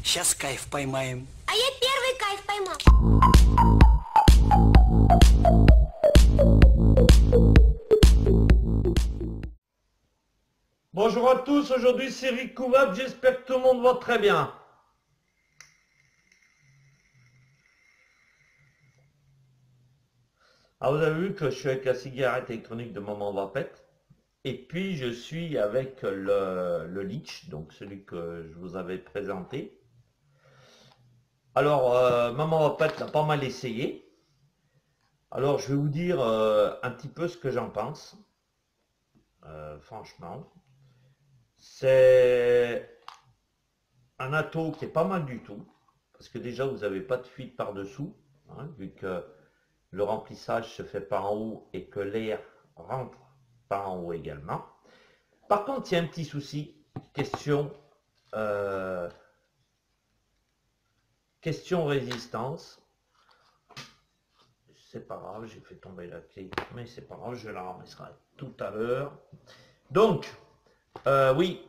Сейчас кайф поймаем. А я первый кайф поймал. Bonjour à tous, aujourd'hui c'est Rick Kouvab, j'espère que tout le monde va très bien. Alors vous avez vu que je suis avec la cigarette électronique de Maman Vapette, et puis je suis avec le Litch, donc celui que je vous avais présenté. Alors Maman Vapette l'a pas mal essayé, alors je vais vous dire un petit peu ce que j'en pense, franchement. C'est un atto qui est pas mal du tout, parce que déjà vous n'avez pas de fuite par-dessous, hein, vu que le remplissage se fait par en haut et que l'air rentre par en haut également. Par contre, il y a un petit souci, question résistance. C'est pas grave, j'ai fait tomber la clé, mais c'est pas grave, je la remettrai tout à l'heure. Donc, oui,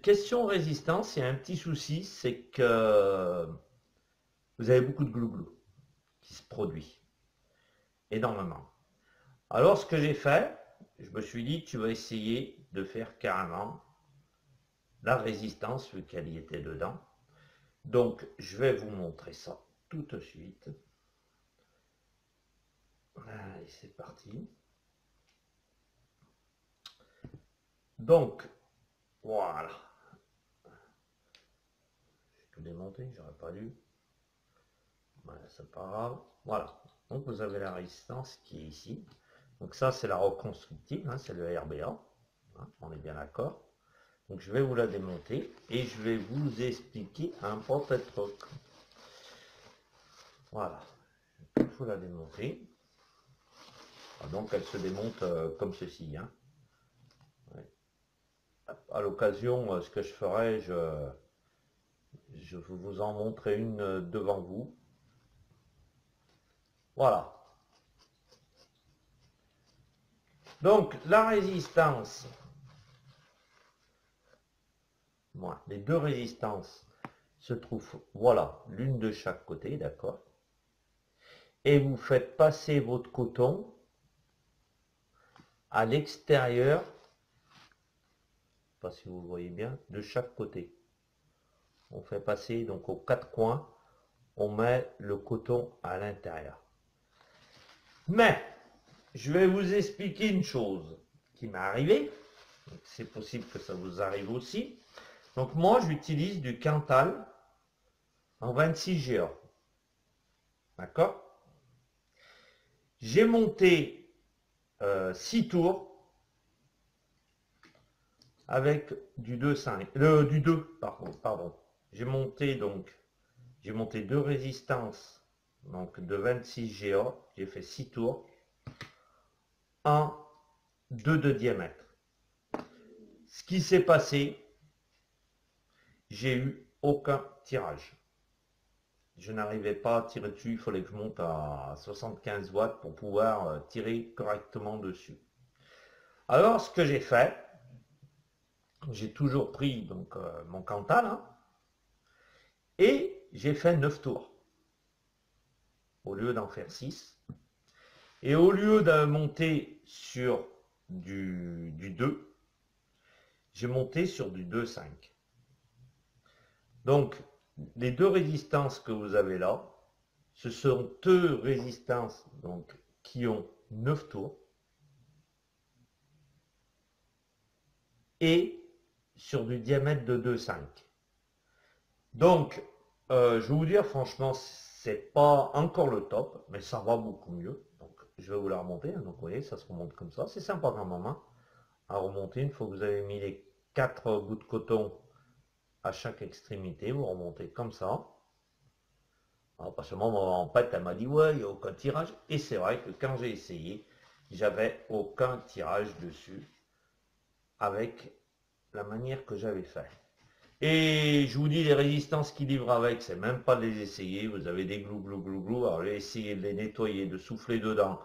question résistance, il y a un petit souci, c'est que vous avez beaucoup de glouglou qui se produit, énormément. Alors ce que j'ai fait, je me suis dit, tu vas essayer de faire carrément la résistance, vu qu'elle y était dedans. Donc je vais vous montrer ça tout de suite. Allez, c'est parti. Donc, voilà. J'ai tout démonté, j'aurais pas dû. Voilà, c'est pas grave. Voilà. Donc vous avez la résistance qui est ici. Donc ça c'est la reconstructive, hein, c'est le RBA. Hein, on est bien d'accord. Donc je vais vous la démonter et je vais vous expliquer un petit truc. Voilà. Il faut la démonter. Donc elle se démonte comme ceci. Hein. Ouais. À l'occasion, ce que je ferai, je vais vous en montrer une devant vous. Voilà. Donc la résistance, voilà, les deux résistances se trouvent, voilà, l'une de chaque côté, d'accord. Et vous faites passer votre coton à l'extérieur, je ne sais pas si vous voyez bien, de chaque côté. On fait passer donc aux quatre coins, on met le coton à l'intérieur. Mais je vais vous expliquer une chose qui m'est arrivée. C'est possible que ça vous arrive aussi. Donc moi j'utilise du Cantal en 26 GA. D'accord? J'ai monté 6 tours avec du 2,5. Du 2, pardon. J'ai monté deux résistances donc de 26 GA. J'ai fait 6 tours en 2 de diamètre. Ce qui s'est passé, j'ai eu aucun tirage. Je n'arrivais pas à tirer dessus, il fallait que je monte à 75 watts pour pouvoir tirer correctement dessus. Alors ce que j'ai fait, j'ai toujours pris donc mon Cantal, hein, et j'ai fait 9 tours au lieu d'en faire 6. Et au lieu de monter sur du 2, j'ai monté sur du 2,5. Donc, les deux résistances que vous avez là, ce sont deux résistances donc, qui ont 9 tours. Et sur du diamètre de 2,5. Donc, je vais vous dire, franchement, c'est pas encore le top, mais ça va beaucoup mieux. Donc, je vais vous la remonter. Hein, donc, vous voyez, ça se remonte comme ça. C'est sympa quand même hein, à remonter. Une fois que vous avez mis les 4 bouts de coton à chaque extrémité, vous remontez comme ça. Alors, parce que moi, en fait, elle m'a dit, ouais, il n'y a aucun tirage. Et c'est vrai que quand j'ai essayé, j'avais aucun tirage dessus avec la manière que j'avais fait. Et je vous dis, les résistances qui livrent avec, c'est même pas de les essayer. Vous avez des glou. Alors, j'ai essayé de les nettoyer, de souffler dedans.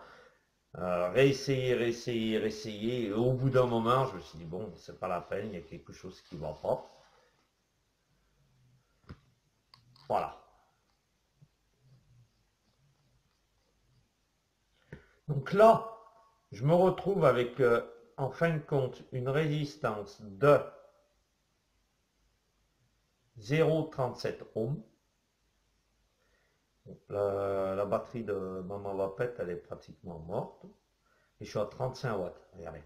Réessayer. Et au bout d'un moment, je me suis dit, bon, c'est pas la peine, il y a quelque chose qui va pas. Voilà. Donc là, je me retrouve avec, en fin de compte, une résistance de 0,37 ohms. La batterie de Maman Vapette, elle est pratiquement morte. Et je suis à 35 watts. Regardez.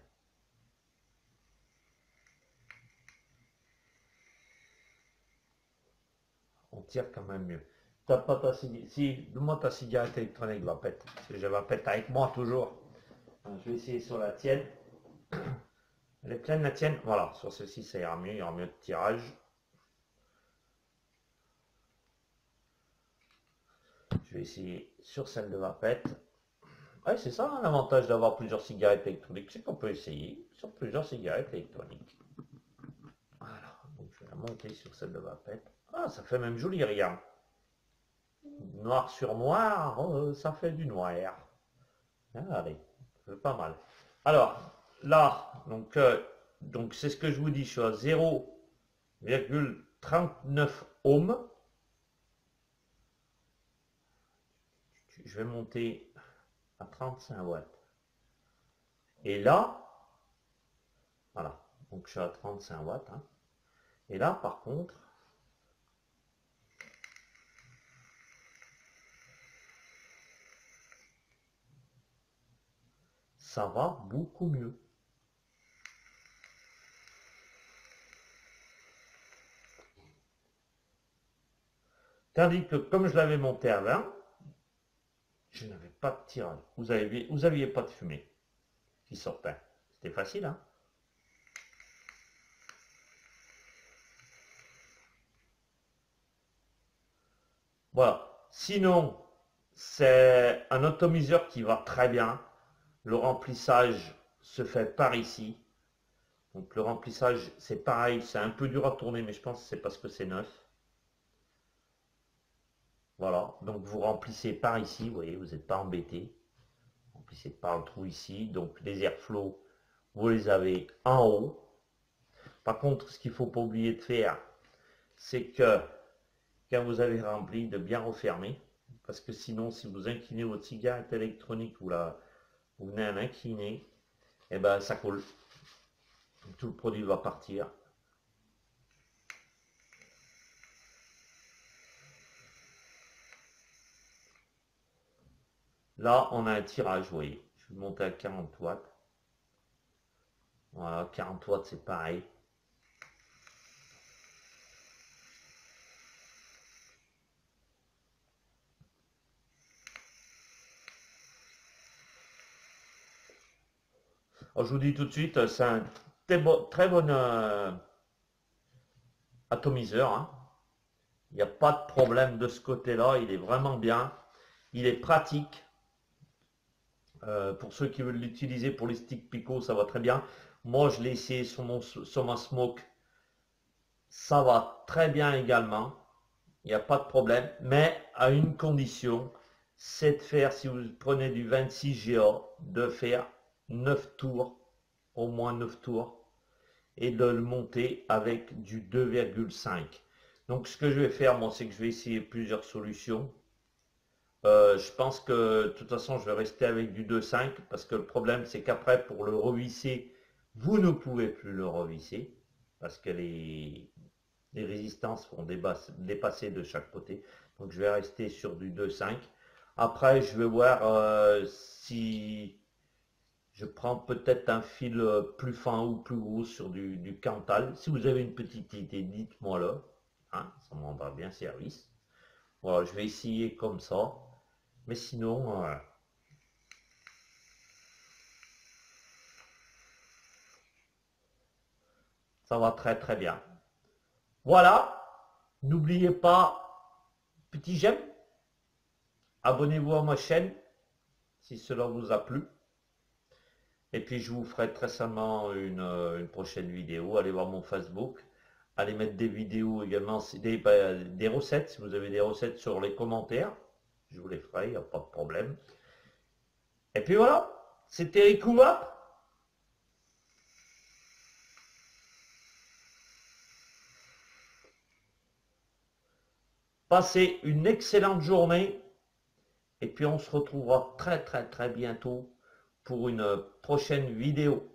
On tire quand même mieux. T'as pas ta cigarette. Si, donne-moi ta cigarette électronique, Vapette. Parce que j'ai Vapette avec moi toujours. Je vais essayer sur la tienne. Elle est pleine la tienne. Voilà, sur celle-ci ça ira mieux, il y aura mieux de tirage. Je vais essayer sur celle de Vapette. Ouais, c'est ça l'avantage d'avoir plusieurs cigarettes électroniques, c'est qu'on peut essayer sur plusieurs cigarettes électroniques. Voilà, donc je vais la monter sur celle de Vapette. Ah, ça fait même joli, regarde. Noir sur noir, ça fait du noir. Allez, c'est pas mal. Alors, là, donc c'est ce que je vous dis, je suis à 0,39 ohms. Je vais monter à 35 watts. Et là, voilà, donc je suis à 35 watts. Hein. Et là, par contre, ça va beaucoup mieux. Tandis que comme je l'avais monté à 20, je n'avais pas de tirage. Vous aviez pas de fumée qui sortait. C'était facile, hein? Voilà. Sinon, c'est un atomiseur qui va très bien. Le remplissage se fait par ici. Donc le remplissage, c'est pareil, c'est un peu dur à tourner, mais je pense que c'est parce que c'est neuf. Voilà, donc vous remplissez par ici, vous voyez, vous n'êtes pas embêté. Remplissez par le trou ici, donc les airflows, vous les avez en haut. Par contre, ce qu'il ne faut pas oublier de faire, c'est que quand vous avez rempli, de bien refermer. Parce que sinon, si vous inclinez votre cigarette électronique, vous venez à l'incliner, et ben ça colle. Tout le produit va partir. Là, on a un tirage, vous voyez. Je vais monter à 40 watts. Voilà, 40 watts, c'est pareil. Alors, je vous dis tout de suite, c'est un très bon atomiseur. Hein. Il n'y a pas de problème de ce côté-là. Il est vraiment bien. Il est pratique. Pour ceux qui veulent l'utiliser pour les sticks Pico, ça va très bien. Moi, je l'ai essayé sur ma smoke. Ça va très bien également. Il n'y a pas de problème. Mais à une condition, c'est de faire, si vous prenez du 26 GA, de faire 9 tours, au moins 9 tours, et de le monter avec du 2,5. Donc ce que je vais faire, moi, c'est que je vais essayer plusieurs solutions. Je pense que de toute façon, je vais rester avec du 2,5 parce que le problème, c'est qu'après, pour le revisser, vous ne pouvez plus le revisser parce que les résistances vont dépasser de chaque côté. Donc je vais rester sur du 2,5. Après, je vais voir si je prends peut-être un fil plus fin ou plus gros sur du Cantal. Si vous avez une petite idée, dites-moi là. Hein, ça me rendra bien service. Voilà, je vais essayer comme ça. Mais sinon, ça va très très bien. Voilà. N'oubliez pas, petit j'aime. Abonnez-vous à ma chaîne si cela vous a plu. Et puis je vous ferai très certainement une prochaine vidéo. Allez voir mon Facebook. Allez mettre des vidéos également, des recettes. Si vous avez des recettes sur les commentaires, je vous les ferai, il n'y a pas de problème. Et puis voilà, c'était Rikouva. Passez une excellente journée. Et puis on se retrouvera très bientôt pour une prochaine vidéo.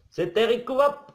C'était Rico Hop.